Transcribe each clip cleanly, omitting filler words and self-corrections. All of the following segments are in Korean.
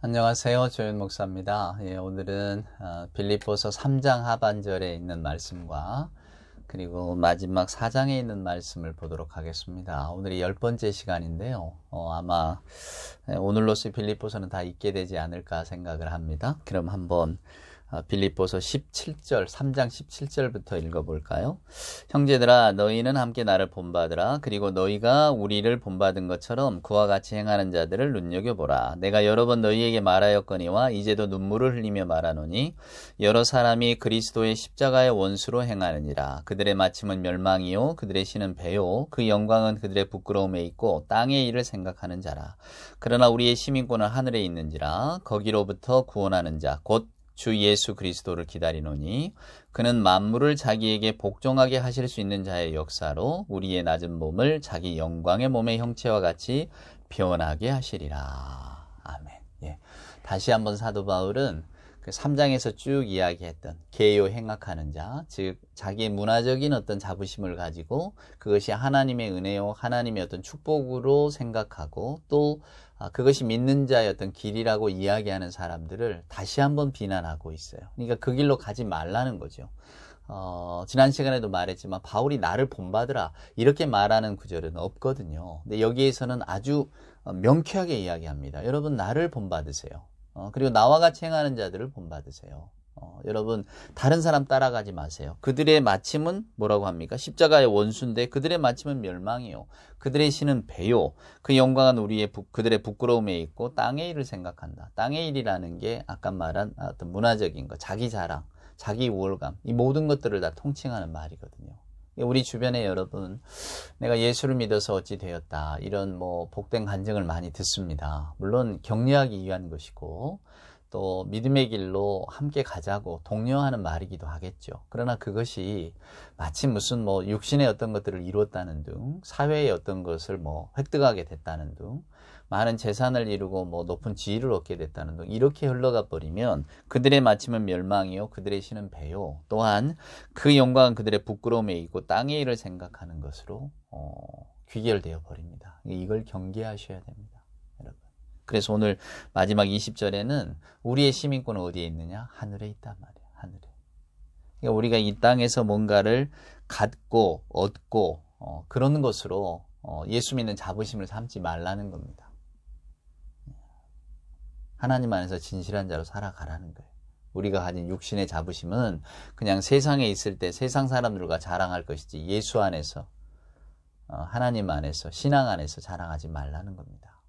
안녕하세요. 조윤 목사입니다. 오늘은 빌립보서 3장 하반절에 있는 말씀과 그리고 마지막 4장에 있는 말씀을 보도록 하겠습니다. 오늘이 10번째 시간인데요. 아마 오늘로서 빌립보서는 다 읽게 되지 않을까 생각을 합니다. 그럼 한번 빌립보서 17절, 3장 17절부터 읽어볼까요? 형제들아, 너희는 함께 나를 본받으라. 그리고 너희가 우리를 본받은 것처럼 그와 같이 행하는 자들을 눈여겨보라. 내가 여러 번 너희에게 말하였거니와 이제도 눈물을 흘리며 말하노니 여러 사람이 그리스도의 십자가의 원수로 행하느니라. 그들의 마침은 멸망이요 그들의 신은 배요 그 영광은 그들의 부끄러움에 있고 땅의 일을 생각하는 자라. 그러나 우리의 시민권은 하늘에 있는지라. 거기로부터 구원하는 자 곧 주 예수 그리스도를 기다리노니 그는 만물을 자기에게 복종하게 하실 수 있는 자의 역사로 우리의 낮은 몸을 자기 영광의 몸의 형체와 같이 변하게 하시리라. 아멘. 다시 한번 사도 바울은 그 3장에서 쭉 이야기했던 계요 행악하는 자, 즉 자기의 문화적인 어떤 자부심을 가지고 그것이 하나님의 은혜요 하나님의 어떤 축복으로 생각하고 또 그것이 믿는 자의 어떤 길이라고 이야기하는 사람들을 다시 한번 비난하고 있어요. 그러니까 그 길로 가지 말라는 거죠. 지난 시간에도 말했지만 바울이 나를 본받으라 이렇게 말하는 구절은 없거든요. 근데 여기에서는 아주 명쾌하게 이야기합니다. 여러분 나를 본받으세요. 그리고 나와 같이 행하는 자들을 본받으세요. 여러분 다른 사람 따라가지 마세요. 그들의 마침은 뭐라고 합니까? 십자가의 원수인데 그들의 마침은 멸망이요 그들의 신은 배요 그 영광은 그들의 부끄러움에 있고 땅의 일을 생각한다. 땅의 일이라는 게 아까 말한 어떤 문화적인 거, 자기 자랑, 자기 우월감, 이 모든 것들을 다 통칭하는 말이거든요. 우리 주변에 여러분 내가 예수를 믿어서 어찌 되었다 이런 복된 간증을 많이 듣습니다. 물론 격려하기 위한 것이고 또 믿음의 길로 함께 가자고 독려하는 말이기도 하겠죠. 그러나 그것이 마치 무슨 육신의 어떤 것들을 이뤘다는 등 사회의 어떤 것을 획득하게 됐다는 등 많은 재산을 이루고 높은 지위를 얻게 됐다는 등 이렇게 흘러가 버리면 그들의 마침은 멸망이요 그들의 신은 배요 또한 그 영광은 그들의 부끄러움에 있고 땅의 일을 생각하는 것으로 귀결되어 버립니다. 이걸 경계하셔야 됩니다. 여러분. 그래서 오늘 마지막 20절에는 우리의 시민권은 어디에 있느냐? 하늘에 있단 말이에요. 하늘에. 그러니까 우리가 이 땅에서 뭔가를 갖고 얻고 그런 것으로 예수 믿는 자부심을 삼지 말라는 겁니다. 하나님 안에서 진실한 자로 살아가라는 거예요. 우리가 가진 육신의 자부심은 그냥 세상에 있을 때 세상 사람들과 자랑할 것이지 예수 안에서 하나님 안에서 신앙 안에서 자랑하지 말라는 겁니다.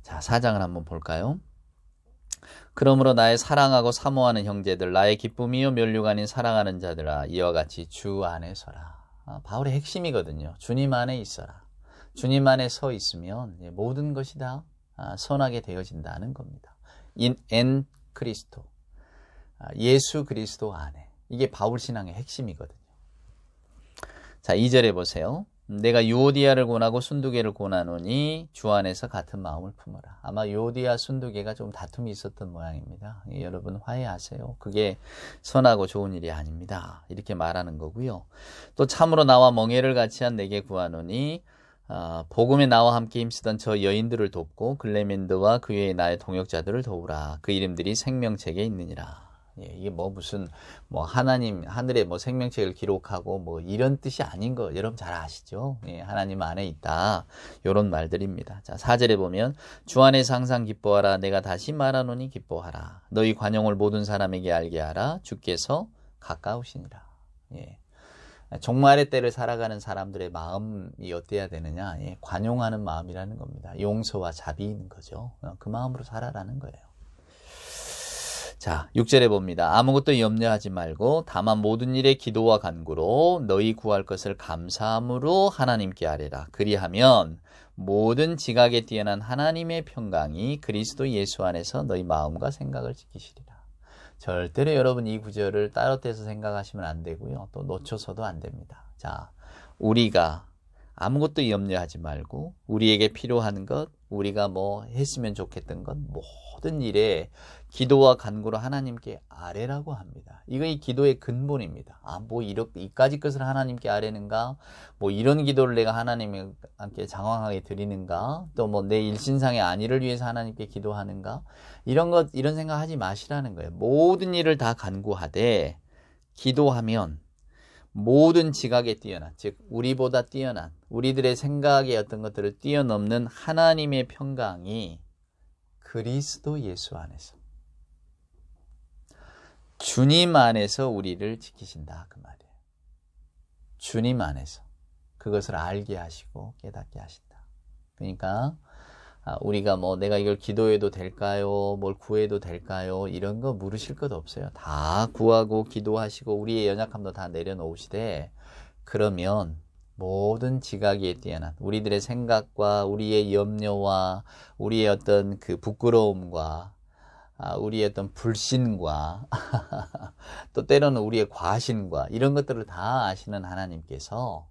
자, 4장을 한번 볼까요? 그러므로 나의 사랑하고 사모하는 형제들 나의 기쁨이요 면류가 아닌 사랑하는 자들아 이와 같이 주 안에 서라. 바울의 핵심이거든요. 주님 안에 있어라. 주님 안에 서 있으면 모든 것이 다 선하게 되어진다는 겁니다. 엔 크리스토 예수 그리스도 안에 이게 바울 신앙의 핵심이거든요. 자, 2절에 보세요. 내가 유오디아를 권하고 순두개를 권하노니 주 안에서 같은 마음을 품어라. 아마 유오디아 순두개가 좀 다툼이 있었던 모양입니다. 여러분 화해하세요. 그게 선하고 좋은 일이 아닙니다. 이렇게 말하는 거고요. 또 참으로 나와 멍에를 같이 한 내게 구하노니 복음에 나와 함께 힘쓰던 저 여인들을 돕고 글레멘드와 그 외의 나의 동역자들을 도우라. 그 이름들이 생명책에 있느니라. 이게 무슨 하나님 하늘에 생명책을 기록하고 이런 뜻이 아닌 거 여러분 잘 아시죠? 하나님 안에 있다. 이런 말들입니다. 자, 4절에 보면 주 안에서 항상 기뻐하라. 내가 다시 말하노니 기뻐하라. 너희 관용을 모든 사람에게 알게 하라. 주께서 가까우시니라. 종말의 때를 살아가는 사람들의 마음이 어때야 되느냐? 관용하는 마음이라는 겁니다. 용서와 자비인 거죠. 그 마음으로 살아라는 거예요. 자, 6절에 봅니다. 아무것도 염려하지 말고 다만 모든 일에 기도와 간구로 너희 구할 것을 감사함으로 하나님께 아뢰라. 그리하면 모든 지각에 뛰어난 하나님의 평강이 그리스도 예수 안에서 너희 마음과 생각을 지키시리라. 절대로 여러분 이 구절을 따로 떼서 생각하시면 안 되고요. 또 놓쳐서도 안 됩니다. 자, 우리가 아무것도 염려하지 말고 우리에게 필요한 것, 우리가 뭐 했으면 좋겠던 것, 모든 일에 기도와 간구로 하나님께 아뢰라고 합니다. 이거 이 기도의 근본입니다. 뭐 이렇게 이까지 것을 하나님께 아뢰는가? 뭐 이런 기도를 내가 하나님께 장황하게 드리는가? 또 뭐 내 일신상의 안위를 위해서 하나님께 기도하는가? 이런 생각 하지 마시라는 거예요. 모든 일을 다 간구하되 기도하면 모든 지각에 뛰어난, 즉 우리보다 뛰어난, 우리들의 생각의 어떤 것들을 뛰어넘는 하나님의 평강이 그리스도 예수 안에서, 주님 안에서 우리를 지키신다 그 말이에요. 주님 안에서 그것을 알게 하시고 깨닫게 하신다. 그러니까 우리가 뭐 내가 이걸 기도해도 될까요? 뭘 구해도 될까요? 이런 거 물으실 것 없어요. 다 구하고 기도하시고 우리의 연약함도 다 내려놓으시되, 그러면 모든 지각에 뛰어난 우리들의 생각과 우리의 염려와 우리의 어떤 그 부끄러움과 우리의 어떤 불신과 또 때로는 우리의 과신과 이런 것들을 다 아시는 하나님께서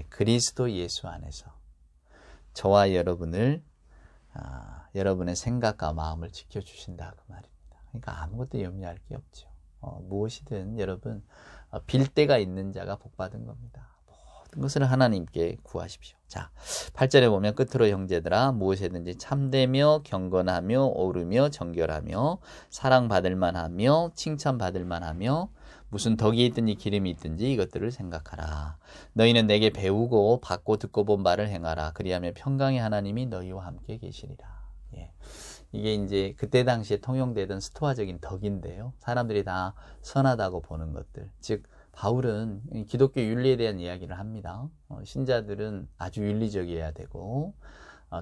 그리스도 예수 안에서 저와 여러분을 여러분의 생각과 마음을 지켜주신다 그 말입니다. 그러니까 아무것도 염려할 게 없죠. 무엇이든 여러분 빌 때가 있는 자가 복받은 겁니다. 모든 것을 하나님께 구하십시오. 자, 8절에 보면 끝으로 형제들아 무엇이든지 참되며 경건하며 옳으며 정결하며 사랑받을 만하며 칭찬받을 만하며 무슨 덕이 있든지 기름이 있든지 이것들을 생각하라. 너희는 내게 배우고 받고 듣고 본 바를 행하라. 그리하면 평강의 하나님이 너희와 함께 계시리라. 이게 이제 그때 당시에 통용되던 스토아적인 덕인데요. 사람들이 다 선하다고 보는 것들. 즉 바울은 기독교 윤리에 대한 이야기를 합니다. 신자들은 아주 윤리적이어야 되고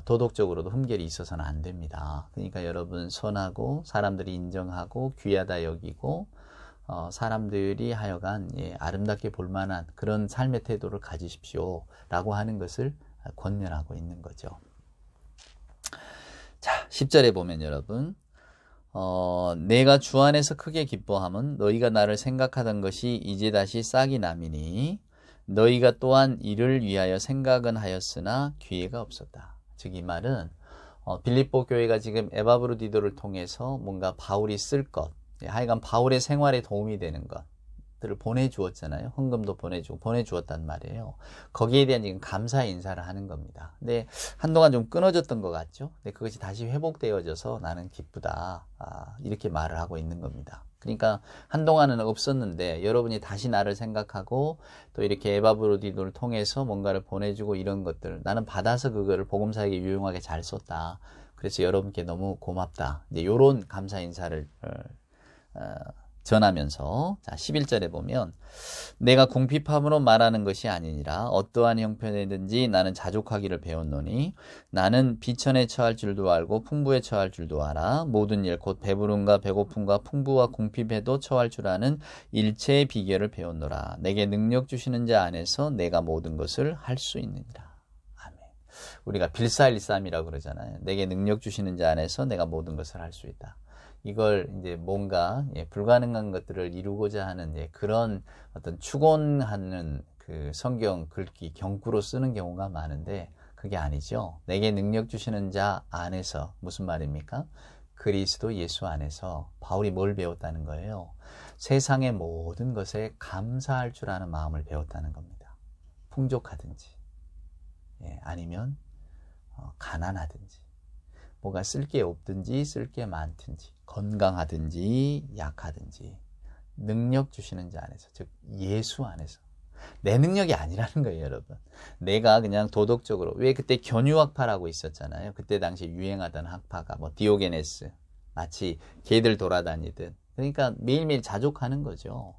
도덕적으로도 흠결이 있어서는 안 됩니다. 그러니까 여러분 선하고 사람들이 인정하고 귀하다 여기고 사람들이 하여간 아름답게 볼만한 그런 삶의 태도를 가지십시오 라고 하는 것을 권면하고 있는 거죠. 자, 10절에 보면 여러분 내가 주 안에서 크게 기뻐함은 너희가 나를 생각하던 것이 이제 다시 싹이 남이니 너희가 또한 이를 위하여 생각은 하였으나 기회가 없었다. 즉 이 말은 빌립보 교회가 지금 에바브로디도를 통해서 뭔가 바울이 쓸 것, 하여간 바울의 생활에 도움이 되는 것들을 보내주었잖아요. 헌금도 보내주었단 말이에요. 거기에 대한 지금 감사 인사를 하는 겁니다. 근데 한동안 좀 끊어졌던 것 같죠. 근데 그것이 다시 회복되어져서 나는 기쁘다. 이렇게 말을 하고 있는 겁니다. 그러니까 한동안은 없었는데 여러분이 다시 나를 생각하고 또 이렇게 에바브로디도를 통해서 뭔가를 보내주고 이런 것들 나는 받아서 그거를 복음사에게 유용하게 잘 썼다. 그래서 여러분께 너무 고맙다. 이제 이런 감사 인사를 전하면서 자 11절에 보면 내가 궁핍함으로 말하는 것이 아니니라 어떠한 형편이든지 나는 자족하기를 배웠노니 나는 비천에 처할 줄도 알고 풍부에 처할 줄도 알아 모든 일 곧 배부름과 배고픔과 풍부와 궁핍에도 처할 줄 아는 일체의 비결을 배웠노라 내게 능력 주시는 자 안에서 내가 모든 것을 할 수 있느니라. 아멘. 우리가 빌사일삼이라고 그러잖아요. 내게 능력 주시는 자 안에서 내가 모든 것을 할 수 있다. 이걸 이제 뭔가 불가능한 것들을 이루고자 하는 그런 어떤 축원하는 그 성경 글귀 경구로 쓰는 경우가 많은데 그게 아니죠. 내게 능력 주시는 자 안에서 무슨 말입니까? 그리스도 예수 안에서 바울이 뭘 배웠다는 거예요? 세상의 모든 것에 감사할 줄 아는 마음을 배웠다는 겁니다. 풍족하든지 아니면 가난하든지 뭐가 쓸 게 없든지 쓸 게 많든지 건강하든지 약하든지 능력 주시는 자 안에서 즉 예수 안에서 내 능력이 아니라는 거예요. 여러분 내가 그냥 도덕적으로 왜 그때 견유학파라고 있었잖아요. 그때 당시 유행하던 학파가 뭐 디오게네스 마치 개들 돌아다니듯 그러니까 매일매일 자족하는 거죠.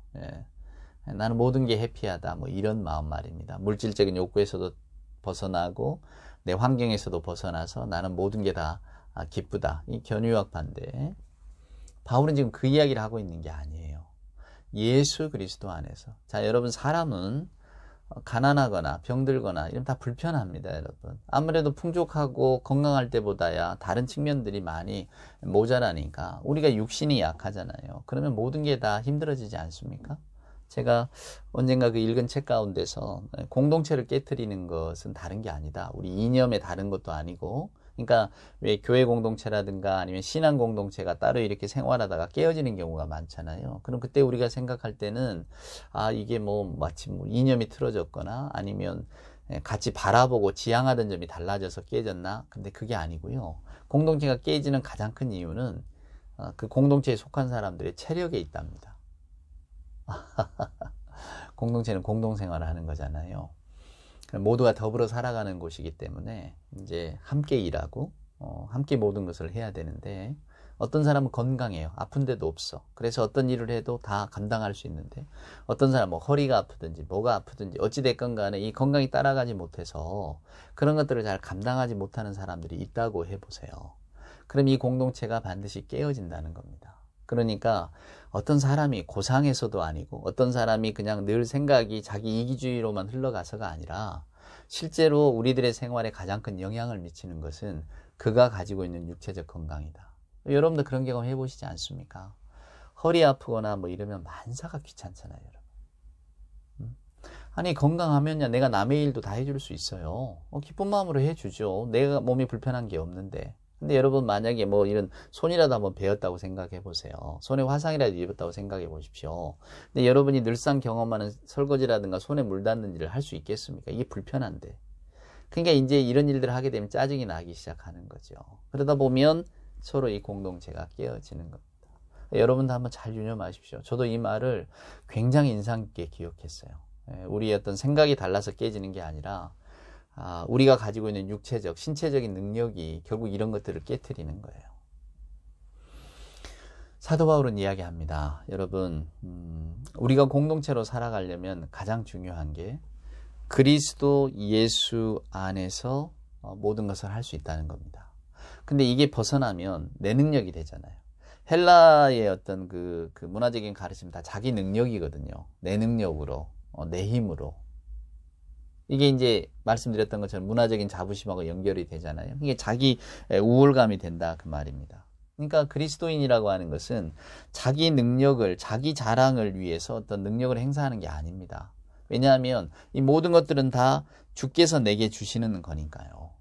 나는 모든 게 해피하다 뭐 이런 마음 말입니다. 물질적인 욕구에서도 벗어나고 내 환경에서도 벗어나서 나는 모든 게 다 기쁘다. 이 견유학파인데 바울은 지금 그 이야기를 하고 있는 게 아니에요. 예수 그리스도 안에서. 자, 여러분 사람은 가난하거나 병들거나 이런 다 불편합니다. 여러분 아무래도 풍족하고 건강할 때보다야 다른 측면들이 많이 모자라니까 우리가 육신이 약하잖아요. 그러면 모든 게 다 힘들어지지 않습니까? 제가 언젠가 그 읽은 책 가운데서 공동체를 깨트리는 것은 다른 게 아니다. 우리 이념에 다른 것도 아니고, 그러니까 왜 교회 공동체라든가 아니면 신앙 공동체가 따로 이렇게 생활하다가 깨어지는 경우가 많잖아요. 그럼 그때 우리가 생각할 때는 이게 뭐 마치 뭐 이념이 틀어졌거나 아니면 같이 바라보고 지향하던 점이 달라져서 깨졌나? 근데 그게 아니고요. 공동체가 깨지는 가장 큰 이유는 그 공동체에 속한 사람들의 체력에 있답니다. 공동체는 공동생활을 하는 거잖아요. 모두가 더불어 살아가는 곳이기 때문에 이제 함께 일하고 함께 모든 것을 해야 되는데, 어떤 사람은 건강해요. 아픈 데도 없어. 그래서 어떤 일을 해도 다 감당할 수 있는데, 어떤 사람은 뭐 허리가 아프든지 뭐가 아프든지 어찌됐건 간에 이 건강이 따라가지 못해서 그런 것들을 잘 감당하지 못하는 사람들이 있다고 해보세요. 그럼 이 공동체가 반드시 깨어진다는 겁니다. 그러니까 어떤 사람이 고상해서도 아니고, 어떤 사람이 그냥 늘 생각이 자기 이기주의로만 흘러가서가 아니라, 실제로 우리들의 생활에 가장 큰 영향을 미치는 것은 그가 가지고 있는 육체적 건강이다. 여러분도 그런 경험 해보시지 않습니까? 허리 아프거나 뭐 이러면 만사가 귀찮잖아요, 여러분. 아니, 건강하면야 내가 남의 일도 다 해줄 수 있어요. 기쁜 마음으로 해주죠. 내가 몸이 불편한 게 없는데. 근데 여러분, 만약에 뭐 이런 손이라도 한번 베었다고 생각해 보세요. 손에 화상이라도 입었다고 생각해 보십시오. 근데 여러분이 늘상 경험하는 설거지라든가 손에 물 닿는 일을 할 수 있겠습니까? 이게 불편한데. 그러니까 이제 이런 일들을 하게 되면 짜증이 나기 시작하는 거죠. 그러다 보면 서로 이 공동체가 깨어지는 겁니다. 여러분도 한번 잘 유념하십시오. 저도 이 말을 굉장히 인상 깊게 기억했어요. 우리 어떤 생각이 달라서 깨지는 게 아니라, 우리가 가지고 있는 육체적, 신체적인 능력이 결국 이런 것들을 깨트리는 거예요. 사도 바울은 이야기합니다. 여러분, 우리가 공동체로 살아가려면 가장 중요한 게 그리스도 예수 안에서 모든 것을 할 수 있다는 겁니다. 근데 이게 벗어나면 내 능력이 되잖아요. 헬라의 어떤 그 문화적인 가르침 다 자기 능력이거든요. 내 능력으로, 내 힘으로. 이게 이제 말씀드렸던 것처럼 문화적인 자부심하고 연결이 되잖아요. 이게 자기 우월감이 된다, 그 말입니다. 그러니까 그리스도인이라고 하는 것은 자기 능력을, 자기 자랑을 위해서 어떤 능력을 행사하는 게 아닙니다. 왜냐하면 이 모든 것들은 다 주께서 내게 주시는 거니까요.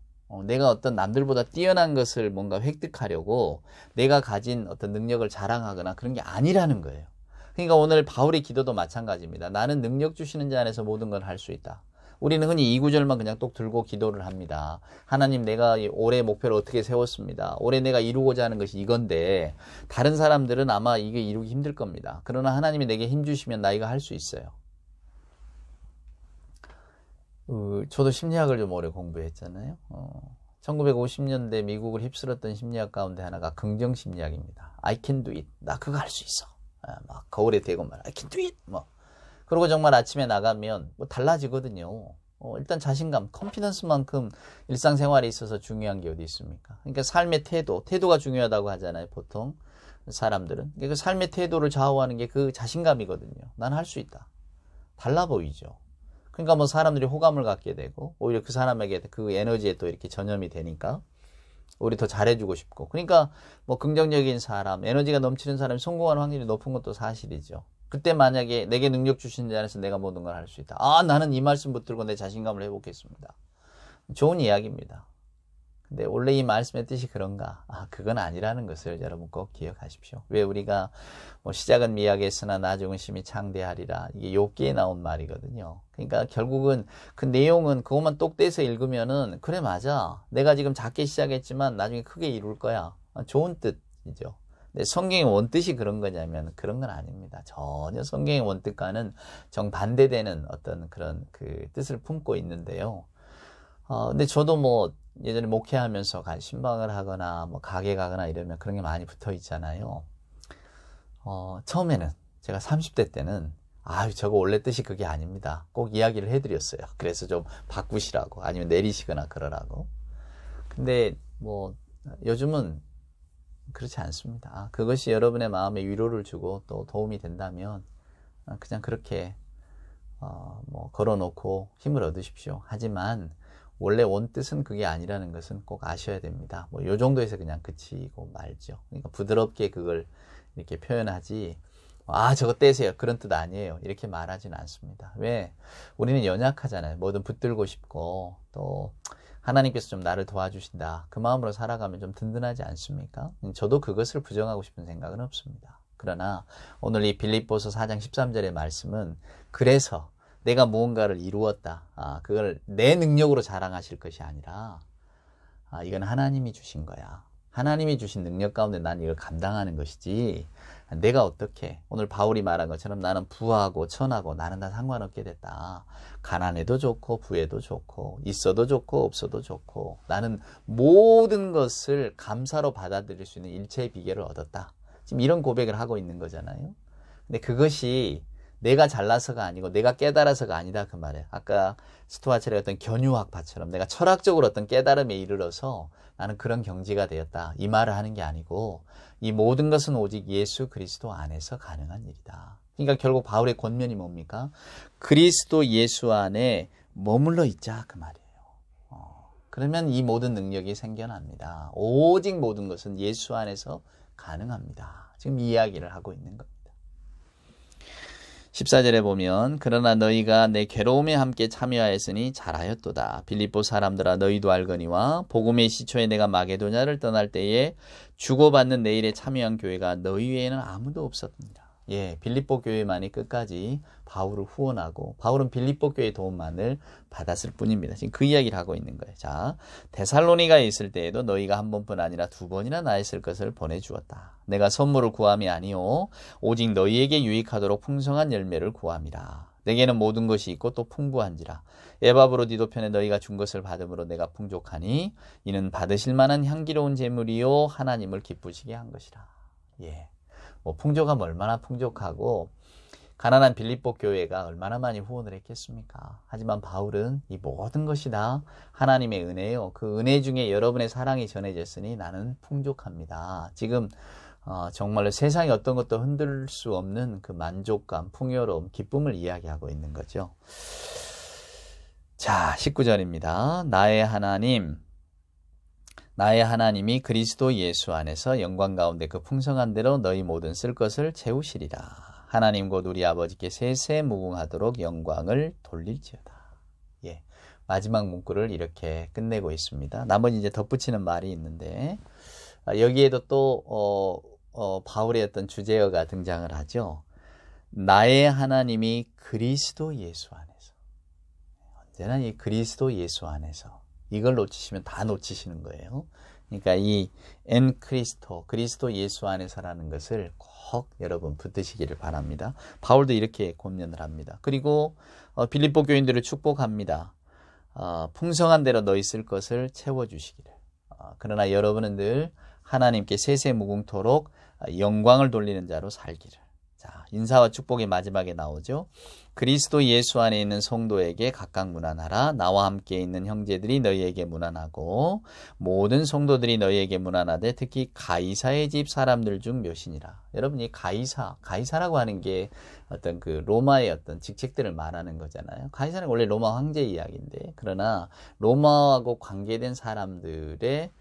내가 어떤 남들보다 뛰어난 것을 뭔가 획득하려고 내가 가진 어떤 능력을 자랑하거나 그런 게 아니라는 거예요. 그러니까 오늘 바울의 기도도 마찬가지입니다. 나는 능력 주시는 자 안에서 모든 걸 할 수 있다. 우리는 흔히 이 구절만 그냥 똑 들고 기도를 합니다. 하나님, 내가 올해 목표를 어떻게 세웠습니다. 올해 내가 이루고자 하는 것이 이건데, 다른 사람들은 아마 이게 이루기 힘들 겁니다. 그러나 하나님이 내게 힘 주시면 나 이거 할 수 있어요. 저도 심리학을 좀 오래 공부했잖아요. 1950년대 미국을 휩쓸었던 심리학 가운데 하나가 긍정심리학입니다. I can do it. 나 그거 할 수 있어. 막 거울에 대고 말 I can do it. 뭐. 그리고 정말 아침에 나가면 뭐 달라지거든요. 일단 자신감, 컨피던스만큼 일상생활에 있어서 중요한 게 어디 있습니까? 그러니까 삶의 태도가 중요하다고 하잖아요, 보통 사람들은. 그 삶의 태도를 좌우하는 게 그 자신감이거든요. 난 할 수 있다. 달라 보이죠. 그러니까 뭐 사람들이 호감을 갖게 되고, 오히려 그 사람에게 그 에너지에 또 이렇게 전염이 되니까 우리 더 잘해주고 싶고. 그러니까 뭐 긍정적인 사람, 에너지가 넘치는 사람이 성공하는 확률이 높은 것도 사실이죠. 그때 만약에 내게 능력 주신 자 안에서 내가 모든 걸 할 수 있다. 나는 이 말씀 붙들고 내 자신감을 회복했습니다. 좋은 이야기입니다. 근데 원래 이 말씀의 뜻이 그런가? 그건 아니라는 것을 여러분 꼭 기억하십시오. 왜 우리가 뭐 시작은 미약했으나 나중은 심히 창대하리라. 이게 욥기에 나온 말이거든요. 그러니까 결국은 그 내용은 그것만 똑 떼서 읽으면은 그래 맞아. 내가 지금 작게 시작했지만 나중에 크게 이룰 거야. 좋은 뜻이죠. 근데 성경의 원뜻이 그런 거냐면 그런 건 아닙니다. 전혀 성경의 원뜻과는 정반대되는 어떤 그런 그 뜻을 품고 있는데요. 근데 저도 뭐 예전에 목회하면서 신방을 하거나 뭐 가게 가거나 이러면 그런 게 많이 붙어 있잖아요. 처음에는 제가 30대 때는 저거 원래 뜻이 그게 아닙니다. 꼭 이야기를 해드렸어요. 그래서 좀 바꾸시라고 아니면 내리시거나 그러라고. 근데 뭐 요즘은 그렇지 않습니다. 그것이 여러분의 마음에 위로를 주고 또 도움이 된다면 그냥 그렇게 뭐 걸어놓고 힘을 얻으십시오. 하지만 원래 원뜻은 그게 아니라는 것은 꼭 아셔야 됩니다. 뭐 요 정도에서 그냥 그치고 말죠. 그러니까 부드럽게 그걸 이렇게 표현하지 아, 저거 떼세요. 그런 뜻 아니에요. 이렇게 말하지는 않습니다. 왜? 우리는 연약하잖아요. 뭐든 붙들고 싶고 또 하나님께서 좀 나를 도와주신다. 그 마음으로 살아가면 좀 든든하지 않습니까? 저도 그것을 부정하고 싶은 생각은 없습니다. 그러나 오늘 이 빌립보서 4장 13절의 말씀은 그래서 내가 무언가를 이루었다. 그걸 내 능력으로 자랑하실 것이 아니라 이건 하나님이 주신 거야. 하나님이 주신 능력 가운데 난 이걸 감당하는 것이지 내가 어떻게 오늘 바울이 말한 것처럼 나는 부하고 천하고 나는 다 상관없게 됐다. 가난해도 좋고 부해도 좋고 있어도 좋고 없어도 좋고 나는 모든 것을 감사로 받아들일 수 있는 일체의 비결을 얻었다. 지금 이런 고백을 하고 있는 거잖아요. 근데 그것이 내가 잘나서가 아니고 내가 깨달아서가 아니다 그 말이에요. 아까 스토아철의 어떤 견유학파처럼 내가 철학적으로 어떤 깨달음에 이르러서 나는 그런 경지가 되었다. 이 말을 하는 게 아니고 이 모든 것은 오직 예수 그리스도 안에서 가능한 일이다. 그러니까 결국 바울의 권면이 뭡니까? 그리스도 예수 안에 머물러 있자 그 말이에요. 그러면 이 모든 능력이 생겨납니다. 오직 모든 것은 예수 안에서 가능합니다. 지금 이 이야기를 하고 있는 겁니다. 14절에 보면 그러나 너희가 내 괴로움에 함께 참여하였으니 잘하였도다. 빌립보 사람들아 너희도 알거니와 복음의 시초에 내가 마게도냐를 떠날 때에 주고받는 내 일에 참여한 교회가 너희 외에는 아무도 없었습니다. 예, 빌립보 교회만이 끝까지 바울을 후원하고 바울은 빌립보 교회의 도움만을 받았을 뿐입니다. 지금 그 이야기를 하고 있는 거예요. 자, 데살로니가에 있을 때에도 너희가 한 번뿐 아니라 두 번이나 나 있을 것을 보내주었다. 내가 선물을 구함이 아니오 오직 너희에게 유익하도록 풍성한 열매를 구함이라. 내게는 모든 것이 있고 또 풍부한지라. 에바브로디도 편에 너희가 준 것을 받음으로 내가 풍족하니 이는 받으실 만한 향기로운 제물이요 하나님을 기쁘시게 한 것이라. 예. 뭐 풍족함 얼마나 풍족하고 가난한 빌립보 교회가 얼마나 많이 후원을 했겠습니까? 하지만 바울은 이 모든 것이 다 하나님의 은혜요. 그 은혜 중에 여러분의 사랑이 전해졌으니 나는 풍족합니다. 지금 정말로 세상에 어떤 것도 흔들 수 없는 그 만족감, 풍요로움, 기쁨을 이야기하고 있는 거죠. 자, 19절입니다. 나의 하나님이 그리스도 예수 안에서 영광 가운데 그 풍성한 대로 너희 모든 쓸 것을 채우시리라. 하나님 곧 우리 아버지께 세세무궁하도록 영광을 돌릴지어다. 예, 마지막 문구를 이렇게 끝내고 있습니다. 나머지 이제 덧붙이는 말이 있는데 여기에도 또 바울의 어떤 주제어가 등장을 하죠. 나의 하나님이 그리스도 예수 안에서. 언제나 이 그리스도 예수 안에서. 이걸 놓치시면 다 놓치시는 거예요. 그러니까 이 엔 크리스토, 그리스도 예수 안에서라는 것을 꼭 여러분 붙드시기를 바랍니다. 바울도 이렇게 권면을 합니다. 그리고 빌립보 교인들을 축복합니다. 풍성한 대로 너희 쓸 것을 채워주시기를. 그러나 여러분은 늘 하나님께 세세무궁토록 영광을 돌리는 자로 살기를. 자, 인사와 축복이 마지막에 나오죠. 그리스도 예수 안에 있는 성도에게 각각 문안하라. 나와 함께 있는 형제들이 너희에게 문안하고 모든 성도들이 너희에게 문안하되 특히 가이사의 집 사람들 중 몇이니라. 여러분 이 가이사라고 하는 게 어떤 그 로마의 어떤 직책들을 말하는 거잖아요. 가이사는 원래 로마 황제 이야기인데 그러나 로마하고 관계된 사람들의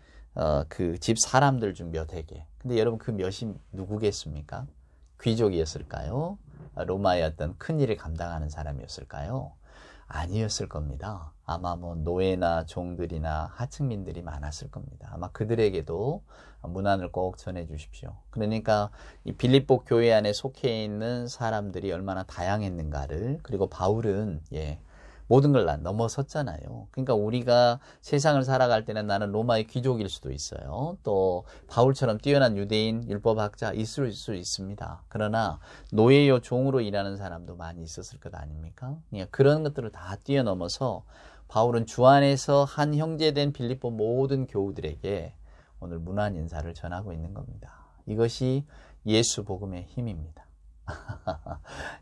그 집 사람들 중 몇에게. 근데 여러분 그 몇이 누구겠습니까? 귀족이었을까요? 로마의 어떤 큰 일을 감당하는 사람이었을까요? 아니었을 겁니다. 아마 뭐 노예나 종들이나 하층민들이 많았을 겁니다. 아마 그들에게도 문안을 꼭 전해 주십시오. 그러니까 이 빌립보 교회 안에 속해 있는 사람들이 얼마나 다양했는가를, 그리고 바울은 모든 걸 넘어섰잖아요. 그러니까 우리가 세상을 살아갈 때는 나는 로마의 귀족일 수도 있어요. 또 바울처럼 뛰어난 유대인 율법학자 있을 수 있습니다. 그러나 노예요 종으로 일하는 사람도 많이 있었을 것 아닙니까? 그러니까 그런 것들을 다 뛰어넘어서 바울은 주 안에서 한 형제된 빌립보 모든 교우들에게 오늘 문안 인사를 전하고 있는 겁니다. 이것이 예수 복음의 힘입니다.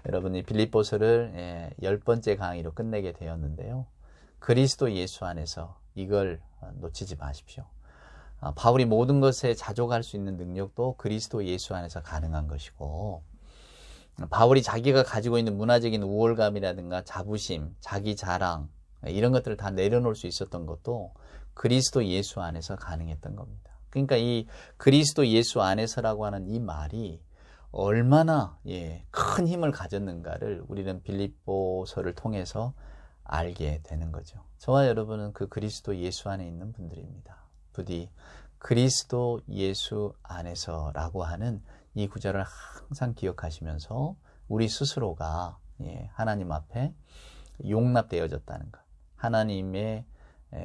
여러분이 빌립보서를 10번째 강의로 끝내게 되었는데요. 그리스도 예수 안에서 이걸 놓치지 마십시오. 바울이 모든 것에 자족할 수 있는 능력도 그리스도 예수 안에서 가능한 것이고, 바울이 자기가 가지고 있는 문화적인 우월감이라든가 자부심, 자기 자랑 이런 것들을 다 내려놓을 수 있었던 것도 그리스도 예수 안에서 가능했던 겁니다. 그러니까 이 그리스도 예수 안에서라고 하는 이 말이 얼마나 큰 힘을 가졌는가를 우리는 빌립보서를 통해서 알게 되는 거죠. 저와 여러분은 그 그리스도 예수 안에 있는 분들입니다. 부디 그리스도 예수 안에서라고 하는 이 구절을 항상 기억하시면서 우리 스스로가 하나님 앞에 용납되어졌다는 것, 하나님의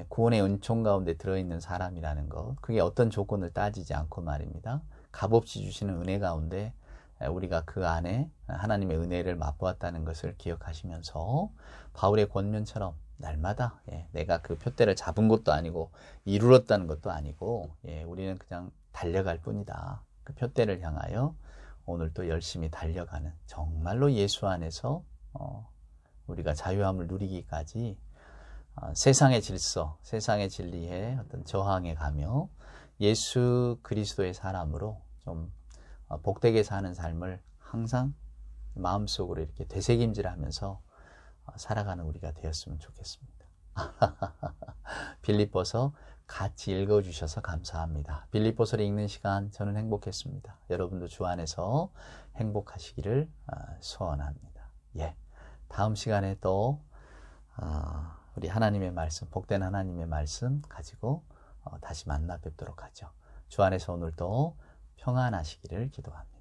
구원의 은총 가운데 들어있는 사람이라는 것, 그게 어떤 조건을 따지지 않고 말입니다. 값없이 주시는 은혜 가운데 우리가 그 안에 하나님의 은혜를 맛보았다는 것을 기억하시면서 바울의 권면처럼 날마다 내가 그 표대를 잡은 것도 아니고 이루었다는 것도 아니고 우리는 그냥 달려갈 뿐이다. 그 표대를 향하여 오늘 또 열심히 달려가는, 정말로 예수 안에서 우리가 자유함을 누리기까지 세상의 질서, 세상의 진리에 어떤 저항해 가며 예수 그리스도의 사람으로 좀 복되게 사는 삶을 항상 마음속으로 이렇게 되새김질하면서 살아가는 우리가 되었으면 좋겠습니다. 빌립보서 같이 읽어주셔서 감사합니다. 빌립보서를 읽는 시간 저는 행복했습니다. 여러분도 주 안에서 행복하시기를 소원합니다. 다음 시간에 또 우리 하나님의 말씀, 복된 하나님의 말씀 가지고 다시 만나 뵙도록 하죠. 주 안에서 오늘도 평안하시기를 기도합니다.